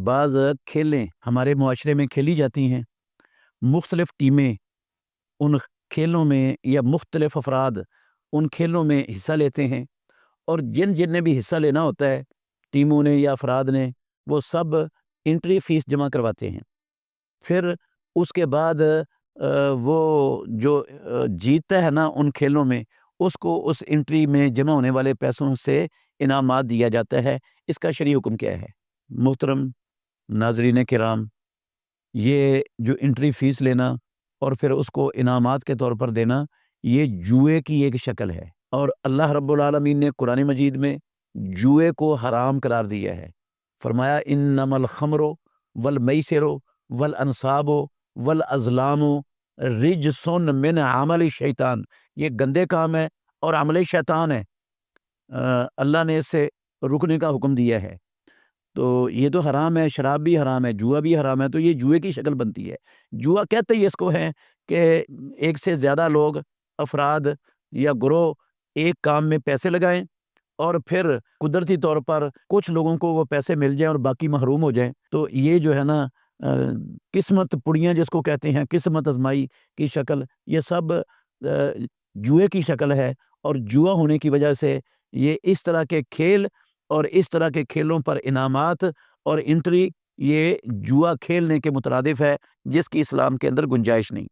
بعض کھیلیں ہمارے معاشرے میں کھیلی جاتی ہیں، مختلف ٹیمیں ان کھیلوں میں یا مختلف افراد ان کھیلوں میں حصہ لیتے ہیں، اور جن نے بھی حصہ لینا ہوتا ہے ٹیموں نے یا افراد نے، وہ سب انٹری فیس جمع کرواتے ہیں۔ پھر اس کے بعد وہ جو جیتتا ہے نا ان کھیلوں میں، اس کو اس انٹری میں جمع ہونے والے پیسوں سے انعامات دیا جاتا ہے۔ اس کا شرعی حکم کیا ہے؟ محترم ناظرین کرام، یہ جو انٹری فیس لینا اور پھر اس کو انعامات کے طور پر دینا، یہ جوئے کی ایک شکل ہے، اور اللہ رب العالمین نے قرآن مجید میں جوئے کو حرام قرار دیا ہے۔ فرمایا انما الخمر والمیسر والانصاب والازلام رجس من عمل الشیطان، یہ گندے کام ہے اور عمل شیطان ہے، اللہ نے اس سے رکنے کا حکم دیا ہے۔ تو یہ تو حرام ہے، شراب بھی حرام ہے، جوا بھی حرام ہے، تو یہ جوئے کی شکل بنتی ہے۔ جوا کہتے ہی اس کو ہے کہ ایک سے زیادہ لوگ، افراد یا گروہ ایک کام میں پیسے لگائیں، اور پھر قدرتی طور پر کچھ لوگوں کو وہ پیسے مل جائیں اور باقی محروم ہو جائیں۔ تو یہ جو ہے نا قسمت پڑیاں جس کو کہتے ہیں، قسمت آزمائی کی شکل، یہ سب جوئے کی شکل ہے، اور جوا ہونے کی وجہ سے یہ اس طرح کے کھیل اور اس طرح کے کھیلوں پر انعامات اور انٹری، یہ جوا کھیلنے کے مترادف ہے، جس کی اسلام کے اندر گنجائش نہیں۔